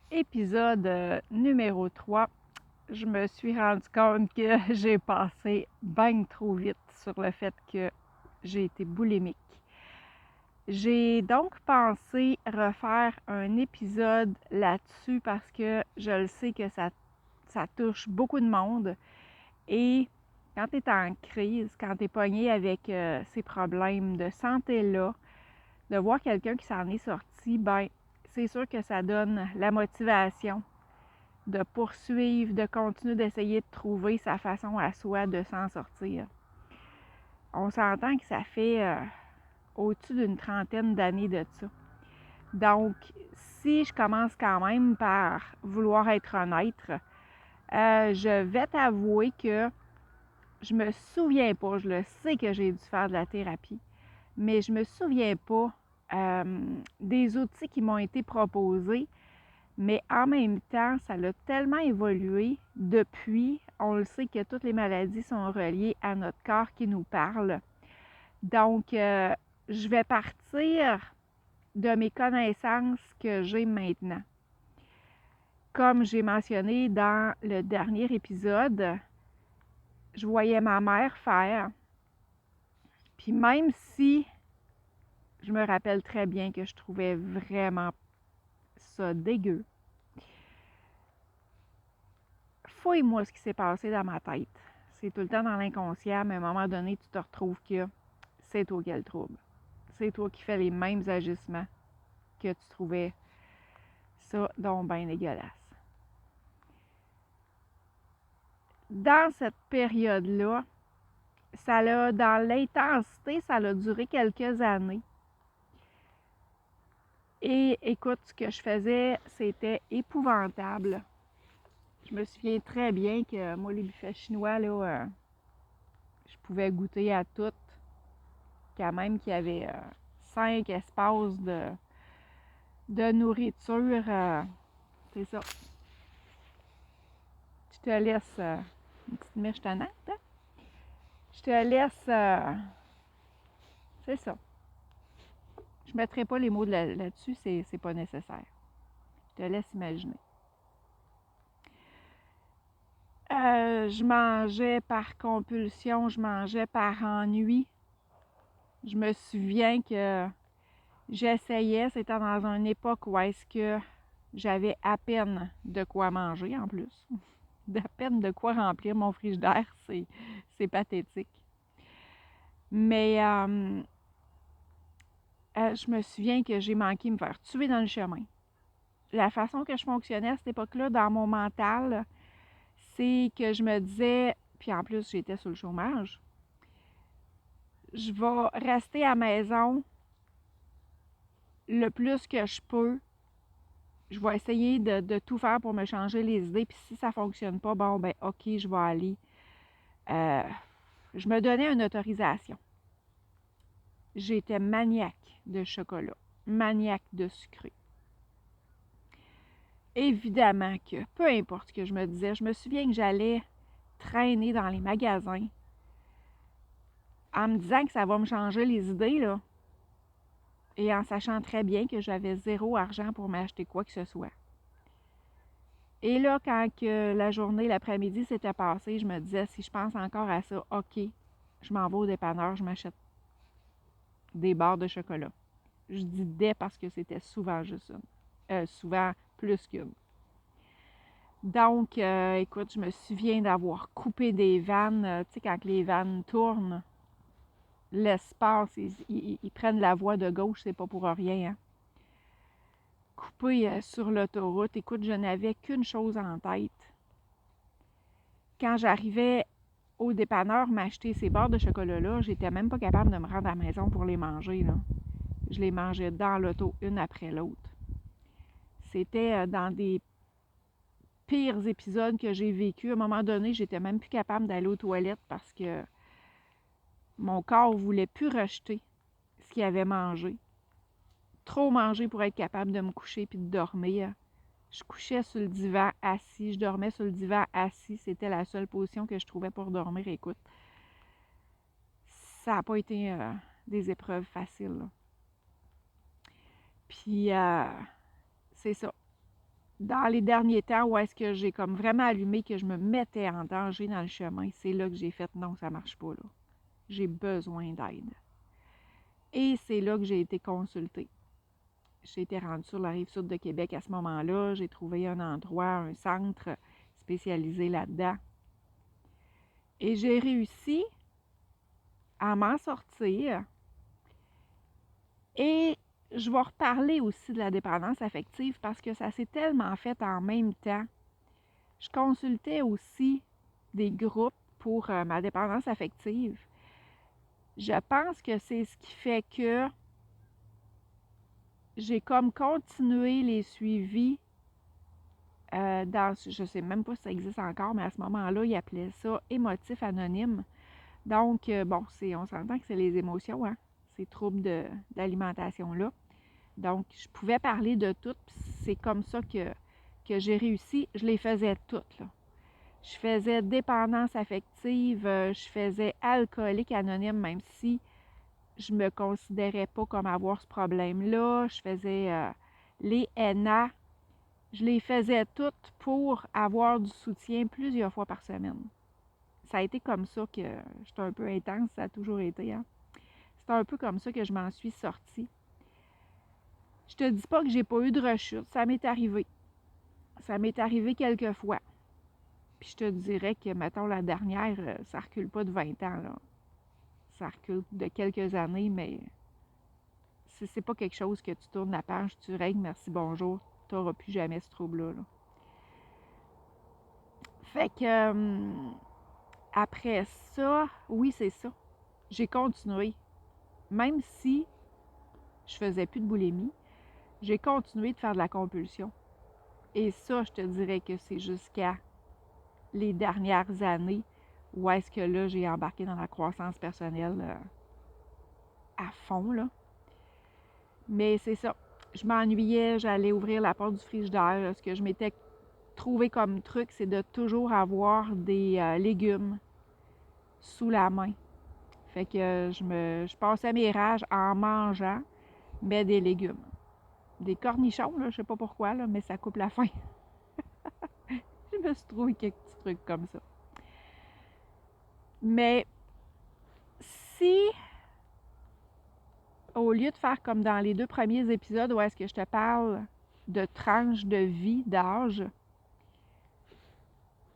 Épisode numéro 3, je me suis rendu compte que j'ai passé bien trop vite sur le fait que j'ai été boulimique. J'ai donc pensé refaire un épisode là-dessus parce que je le sais que ça touche beaucoup de monde. Et quand tu es en crise, quand tu es pogné avec ces problèmes de santé-là, de voir quelqu'un qui s'en est sorti, ben c'est sûr que ça donne la motivation de poursuivre, de continuer d'essayer de trouver sa façon à soi de s'en sortir. On s'entend que ça fait au-dessus d'une trentaine d'années de ça. Donc, si je commence quand même par vouloir être honnête, je vais t'avouer que je me souviens pas, je le sais que j'ai dû faire de la thérapie, mais je me souviens pas des outils qui m'ont été proposés. Mais en même temps, ça a tellement évolué depuis. On le sait que toutes les maladies sont reliées à notre corps qui nous parle. Donc, je vais partir de mes connaissances que j'ai maintenant. Comme j'ai mentionné dans le dernier épisode, je voyais ma mère faire. Puis même si je me rappelle très bien que je trouvais vraiment ça dégueu, fouille-moi ce qui s'est passé dans ma tête. C'est tout le temps dans l'inconscient, mais à un moment donné, tu te retrouves que c'est toi qui as le trouble. C'est toi qui fais les mêmes agissements que tu trouvais ça donc bien dégueulasse. Dans cette période-là, dans l'intensité, ça a duré quelques années. Et écoute, ce que je faisais, c'était épouvantable. Je me souviens très bien que moi, les buffets chinois, là, je pouvais goûter à tout. Quand même qu'il y avait 5 espaces de nourriture. C'est ça. Je te laisse une petite mèche tannante. Hein? Je te laisse. C'est ça. Je ne mettrai pas les mots là-dessus, c'est pas nécessaire. Je te laisse imaginer. Je mangeais par compulsion, je mangeais par ennui. Je me souviens que j'essayais, c'était dans une époque où est-ce que j'avais à peine de quoi manger en plus. À peine de quoi remplir mon frigidaire, c'est pathétique. Mais je me souviens que j'ai manqué me faire tuer dans le chemin. La façon que je fonctionnais à cette époque-là, dans mon mental, c'est que je me disais, puis en plus j'étais sur le chômage, je vais rester à la maison le plus que je peux. Je vais essayer de tout faire pour me changer les idées. Puis si ça ne fonctionne pas, bon, ben OK, je vais aller. Je me donnais une autorisation. J'étais maniaque de chocolat, maniaque de sucré. Évidemment que, peu importe ce que je me disais, je me souviens que j'allais traîner dans les magasins en me disant que ça va me changer les idées, là, et en sachant très bien que j'avais zéro argent pour m'acheter quoi que ce soit. Et là, quand que la journée, l'après-midi s'était passée, je me disais, si je pense encore à ça, OK, je m'en vais au dépanneur, je m'achète des barres de chocolat. Je dis des parce que c'était souvent juste une. Souvent plus qu'une. Donc, écoute, je me souviens d'avoir coupé des vannes. Tu sais, quand les vannes tournent, l'espace, ils prennent la voie de gauche, c'est pas pour rien. Hein? Coupé sur l'autoroute, écoute, je n'avais qu'une chose en tête. Quand j'arrivais au dépanneur m'acheter ces barres de chocolat-là, j'étais même pas capable de me rendre à la maison pour les manger. Là. Je les mangeais dans l'auto, une après l'autre. C'était dans des pires épisodes que j'ai vécu. À un moment donné, j'étais même plus capable d'aller aux toilettes parce que mon corps ne voulait plus rejeter ce qu'il avait mangé. Trop mangé pour être capable de me coucher puis de dormir. Je couchais sur le divan assis, je dormais sur le divan assis. C'était la seule position que je trouvais pour dormir. Écoute, ça n'a pas été des épreuves faciles. Là. Puis, c'est ça. dans les derniers temps, où est-ce que j'ai comme vraiment allumé que je me mettais en danger dans le chemin, c'est là que j'ai fait non, ça marche pas là. J'ai besoin d'aide. Et c'est là que j'ai été consultée. J'ai été rendue sur la rive sud de Québec à ce moment-là. J'ai trouvé un endroit, un centre spécialisé là-dedans. Et j'ai réussi à m'en sortir. Et je vais reparler aussi de la dépendance affective parce que ça s'est tellement fait en même temps. Je consultais aussi des groupes pour ma dépendance affective. Je pense que c'est ce qui fait que j'ai comme continué les suivis dans, je ne sais même pas si ça existe encore, mais à ce moment-là, ils appelaient ça émotif anonyme. Donc, bon, on s'entend que c'est les émotions, hein, ces troubles d'alimentation-là. Donc, je pouvais parler de tout, c'est comme ça que j'ai réussi. Je les faisais toutes, là. Je faisais dépendance affective, je faisais alcoolique anonyme, même si je me considérais pas comme avoir ce problème-là. Je faisais les NA. Je les faisais toutes pour avoir du soutien plusieurs fois par semaine. Ça a été comme ça que j'étais un peu intense, ça a toujours été. Hein? C'est un peu comme ça que je m'en suis sortie. Je te dis pas que j'ai pas eu de rechute, ça m'est arrivé. Ça m'est arrivé quelques fois. Puis je te dirais que, mettons, la dernière, ça recule pas de 20 ans, là. Ça recule de quelques années, mais c'est pas quelque chose que tu tournes la page, tu règles, merci, bonjour, tu n'auras plus jamais ce trouble-là. Là. Fait que, après ça, oui, c'est ça. J'ai continué. Même si je faisais plus de boulimie, j'ai continué de faire de la compulsion. Et ça, je te dirais que c'est jusqu'à les dernières années où est-ce que là, j'ai embarqué dans la croissance personnelle à fond, là. Mais c'est ça. Je m'ennuyais, j'allais ouvrir la porte du frigidaire. Ce que je m'étais trouvé comme truc, c'est de toujours avoir des légumes sous la main. Fait que je passais mes rages en mangeant, mais des légumes. Des cornichons, là, je sais pas pourquoi, là, mais ça coupe la faim. Je me suis trouvé quelques petits trucs comme ça. Mais si, au lieu de faire comme dans les 2 premiers épisodes où est-ce que je te parle de tranches de vie, d'âge,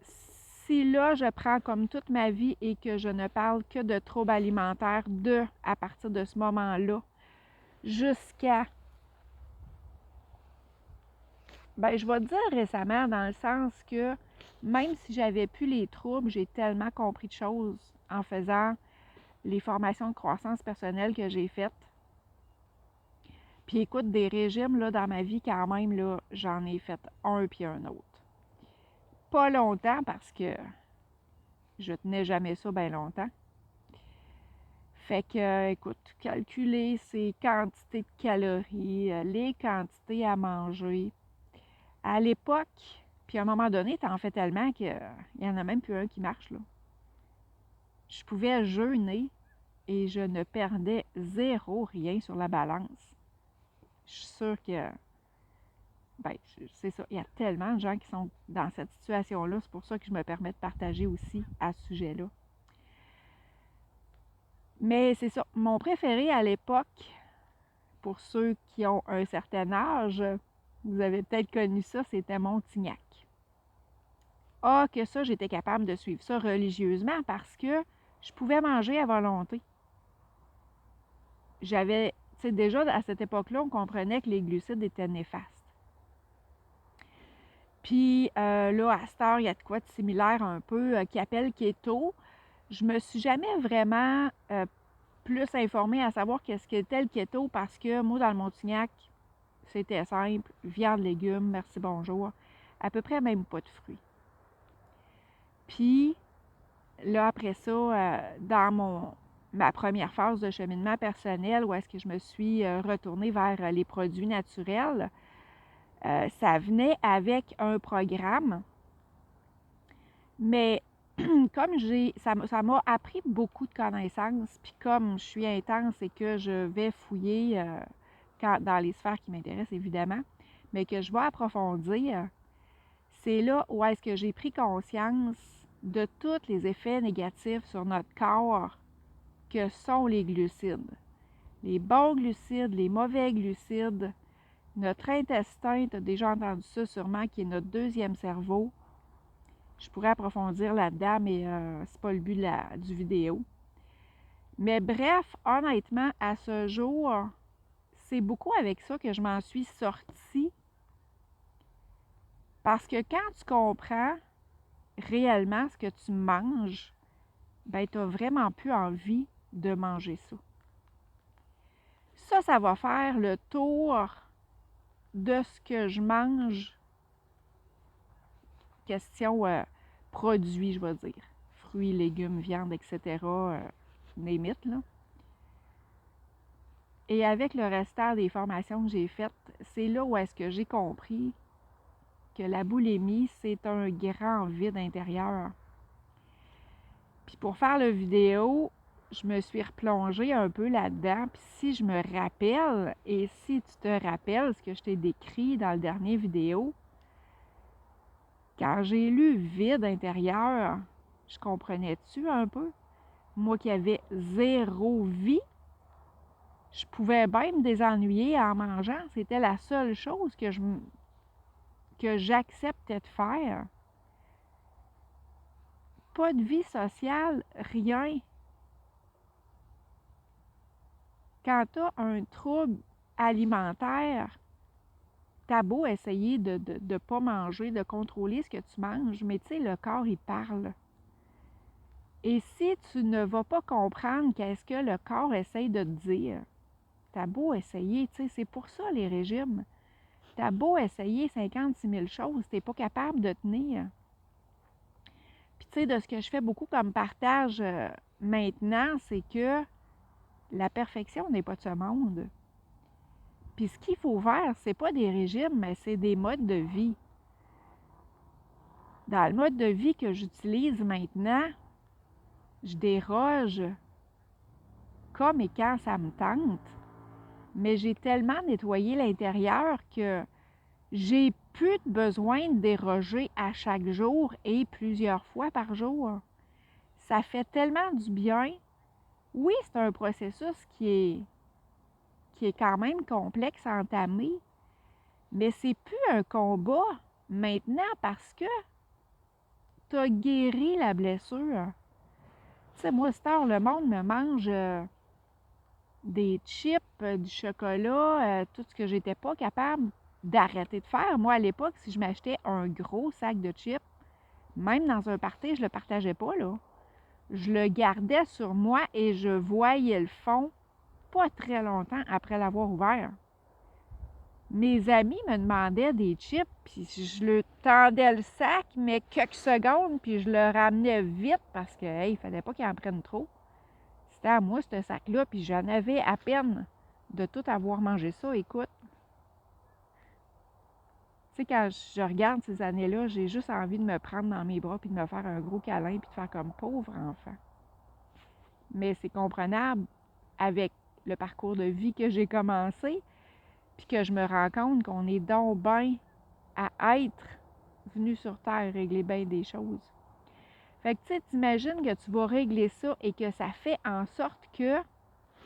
si là, je prends comme toute ma vie et que je ne parle que de troubles alimentaires à partir de ce moment-là, jusqu'à, je vais te dire récemment, dans le sens que même si j'avais plus les troubles, j'ai tellement compris de choses en faisant les formations de croissance personnelle que j'ai faites. Puis écoute, des régimes là, dans ma vie, quand même, là, j'en ai fait un puis un autre. Pas longtemps parce que je tenais jamais ça bien longtemps. Fait que, écoute, calculer ses quantités de calories, les quantités à manger. À l'époque, puis à un moment donné, t'en fais tellement qu'il n'y en a même plus un qui marche, là. Je pouvais jeûner et je ne perdais zéro rien sur la balance. Je suis sûre que, c'est ça, il y a tellement de gens qui sont dans cette situation-là. C'est pour ça que je me permets de partager aussi à ce sujet-là. Mais c'est ça, mon préféré à l'époque, pour ceux qui ont un certain âge, vous avez peut-être connu ça, c'était Montignac. Ah, que ça, j'étais capable de suivre ça religieusement parce que je pouvais manger à volonté. J'avais, tu sais, déjà à cette époque-là, on comprenait que les glucides étaient néfastes. Puis là, à cette heure, il y a de quoi de similaire un peu qui appelle keto. Je me suis jamais vraiment plus informée à savoir qu'est-ce qu'était le keto parce que moi, dans le Montignac, c'était simple, viande, légumes, merci, bonjour. À peu près même pas de fruits. Puis, là, après ça, dans ma première phase de cheminement personnel, où est-ce que je me suis retournée vers les produits naturels, ça venait avec un programme. Mais comme ça m'a appris beaucoup de connaissances, puis comme je suis intense et que je vais fouiller dans les sphères qui m'intéressent, évidemment, mais que je vais approfondir, c'est là où est-ce que j'ai pris conscience de tous les effets négatifs sur notre corps que sont les glucides. Les bons glucides, les mauvais glucides, notre intestin, tu as déjà entendu ça sûrement, qui est notre deuxième cerveau. Je pourrais approfondir là-dedans, mais c'est pas le but du vidéo. Mais bref, honnêtement, à ce jour, c'est beaucoup avec ça que je m'en suis sortie. Parce que quand tu comprends réellement ce que tu manges, ben tu n'as vraiment plus envie de manger ça. Ça va faire le tour de ce que je mange. Question produits, je vais dire. Fruits, légumes, viande, etc. Name it, là. Et avec le restant des formations que j'ai faites, c'est là où est-ce que j'ai compris que la boulimie, c'est un grand vide intérieur. Puis pour faire la vidéo, je me suis replongée un peu là-dedans. Puis si je me rappelle, et si tu te rappelles ce que je t'ai décrit dans le dernier vidéo, quand j'ai lu vide intérieur, je comprenais-tu un peu? Moi qui avais zéro vie, je pouvais bien me désennuyer en mangeant. C'était la seule chose que j'acceptais de faire. Pas de vie sociale, rien. Quand tu as un trouble alimentaire, t'as beau essayer de ne pas manger, de contrôler ce que tu manges, mais tu sais, le corps, il parle. Et si tu ne vas pas comprendre qu'est-ce que le corps essaye de te dire, t'as beau essayer, tu sais, c'est pour ça les régimes. T'as beau essayer 56 000 choses, t'es pas capable de tenir. Puis tu sais, de ce que je fais beaucoup comme partage maintenant, c'est que la perfection n'est pas de ce monde. Puis ce qu'il faut faire, c'est pas des régimes, mais c'est des modes de vie. Dans le mode de vie que j'utilise maintenant, je déroge comme et quand ça me tente, mais j'ai tellement nettoyé l'intérieur que j'ai plus besoin de déroger à chaque jour et plusieurs fois par jour. Ça fait tellement du bien. Oui, c'est un processus qui est quand même complexe à entamer, mais c'est plus un combat maintenant parce que tu as guéri la blessure. Tu sais, moi, cette heure, le monde me mange des chips, du chocolat, tout ce que j'étais pas capable d'arrêter de faire. Moi, à l'époque, si je m'achetais un gros sac de chips, même dans un party, je le partageais pas, là. Je le gardais sur moi et je voyais le fond pas très longtemps après l'avoir ouvert. Mes amis me demandaient des chips, puis je leur tendais le sac, mais quelques secondes, puis je le ramenais vite parce que, hey, il fallait pas qu'ils en prennent trop. C'était à moi, ce sac-là, puis j'en avais à peine de tout avoir mangé ça. Écoute, tu sais, quand je regarde ces années-là, j'ai juste envie de me prendre dans mes bras, puis de me faire un gros câlin, puis de faire comme pauvre enfant. Mais c'est comprenable avec le parcours de vie que j'ai commencé, puis que je me rends compte qu'on est donc bien à être venu sur Terre régler bien des choses. Fait que tu sais, t'imagines que tu vas régler ça et que ça fait en sorte que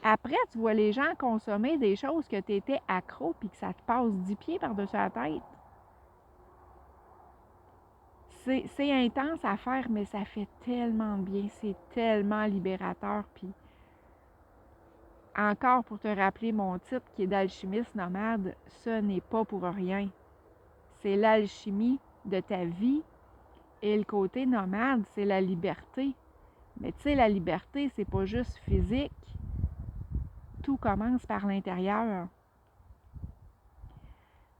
après, tu vois les gens consommer des choses que tu étais accro puis que ça te passe 10 pieds par-dessus la tête. C'est intense à faire, mais ça fait tellement de bien. C'est tellement libérateur. Puis encore pour te rappeler mon titre qui est d'alchimiste nomade, ce n'est pas pour rien. C'est l'alchimie de ta vie et le côté nomade, c'est la liberté. Mais tu sais, la liberté, c'est pas juste physique. Tout commence par l'intérieur.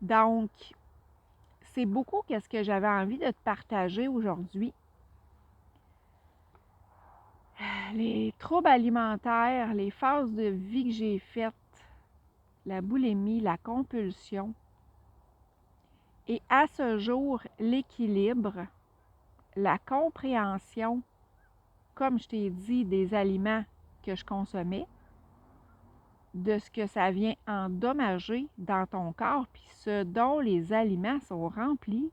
Donc, c'est beaucoup ce que j'avais envie de te partager aujourd'hui. Les troubles alimentaires, les phases de vie que j'ai faites, la boulimie, la compulsion, et à ce jour, l'équilibre, la compréhension, comme je t'ai dit, des aliments que je consommais, de ce que ça vient endommager dans ton corps, puis ce dont les aliments sont remplis.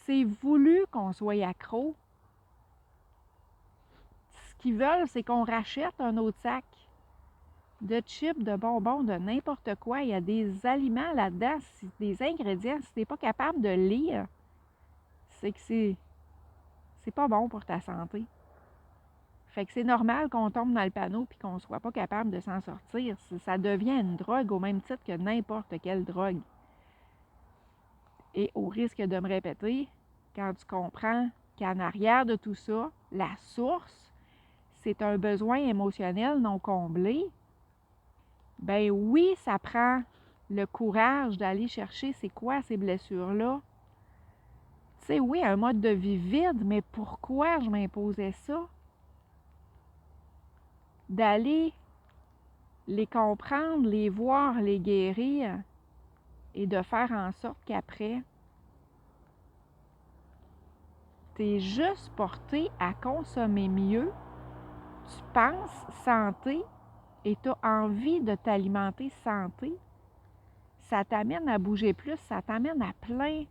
C'est voulu qu'on soit accro. Ce qu'ils veulent, c'est qu'on rachète un autre sac de chips, de bonbons, de n'importe quoi. Il y a des aliments là-dedans, des ingrédients. Si tu n'es pas capable de lire, c'est que c'est pas bon pour ta santé. Fait que c'est normal qu'on tombe dans le panneau puis qu'on ne soit pas capable de s'en sortir. Ça devient une drogue au même titre que n'importe quelle drogue. Et au risque de me répéter, quand tu comprends qu'en arrière de tout ça, la source, c'est un besoin émotionnel non comblé, ben oui, ça prend le courage d'aller chercher c'est quoi ces blessures-là. Tu sais, oui, un mode de vie vide, mais pourquoi je m'imposais ça? D'aller les comprendre, les voir, les guérir et de faire en sorte qu'après, tu es juste porté à consommer mieux, tu penses santé et tu as envie de t'alimenter santé, ça t'amène à bouger plus, ça t'amène à plein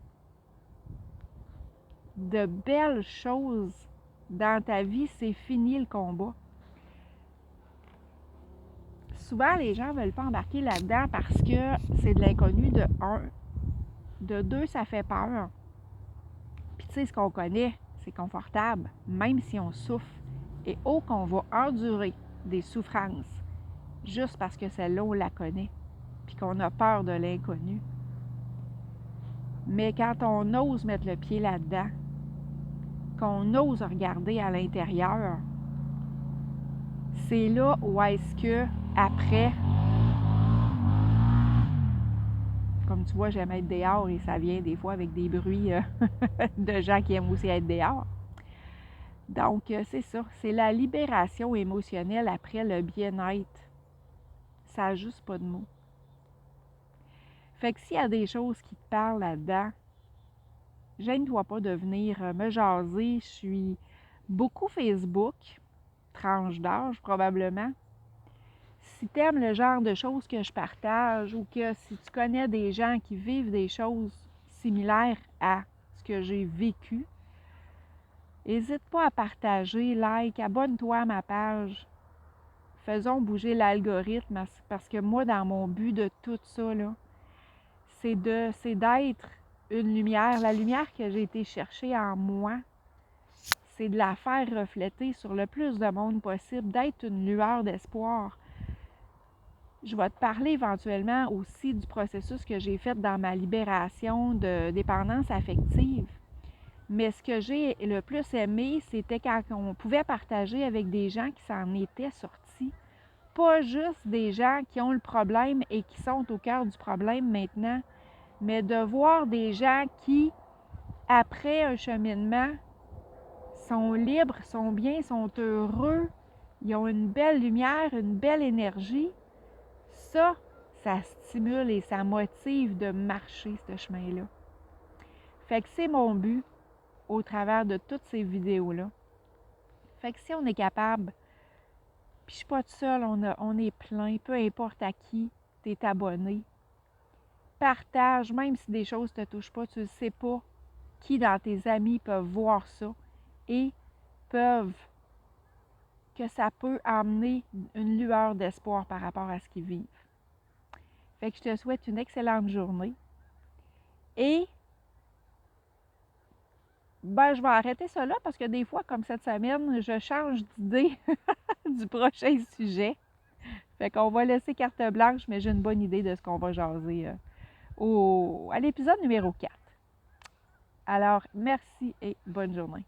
de belles choses dans ta vie. C'est fini le combat. Souvent, les gens ne veulent pas embarquer là-dedans parce que c'est de l'inconnu, de un. De deux, ça fait peur. Puis tu sais, ce qu'on connaît, c'est confortable, même si on souffre. Et qu'on va endurer des souffrances juste parce que celle-là, on la connaît, puis qu'on a peur de l'inconnu. Mais quand on ose mettre le pied là-dedans, qu'on ose regarder à l'intérieur, c'est là où est-ce que, après, comme tu vois, j'aime être dehors et ça vient des fois avec des bruits de gens qui aiment aussi être dehors. Donc, c'est ça, c'est la libération émotionnelle après le bien-être. Ça n'a juste pas de mots. Fait que s'il y a des choses qui te parlent là-dedans, gêne-toi pas de venir me jaser. Je suis beaucoup Facebook, tranche d'âge probablement. Si tu aimes le genre de choses que je partage ou que si tu connais des gens qui vivent des choses similaires à ce que j'ai vécu, n'hésite pas à partager, like, abonne-toi à ma page. Faisons bouger l'algorithme parce que moi, dans mon but de tout ça, là, c'est d'être une lumière. La lumière que j'ai été chercher en moi, c'est de la faire refléter sur le plus de monde possible, d'être une lueur d'espoir. Je vais te parler éventuellement aussi du processus que j'ai fait dans ma libération de dépendance affective. Mais ce que j'ai le plus aimé, c'était quand on pouvait partager avec des gens qui s'en étaient sortis. Pas juste des gens qui ont le problème et qui sont au cœur du problème maintenant, mais de voir des gens qui, après un cheminement, sont libres, sont bien, sont heureux, ils ont une belle lumière, une belle énergie. Ça stimule et ça motive de marcher ce chemin-là. Fait que c'est mon but au travers de toutes ces vidéos-là. Fait que si on est capable, puis je suis pas toute seule, on est plein, peu importe à qui tu es abonné, partage, même si des choses ne te touchent pas, tu ne sais pas qui dans tes amis peuvent voir ça et que ça peut amener une lueur d'espoir par rapport à ce qu'ils vivent. Fait que je te souhaite une excellente journée et je vais arrêter ça là parce que des fois, comme cette semaine, je change d'idée du prochain sujet. Fait qu'on va laisser carte blanche, mais j'ai une bonne idée de ce qu'on va jaser à l'épisode numéro 4. Alors, merci et bonne journée.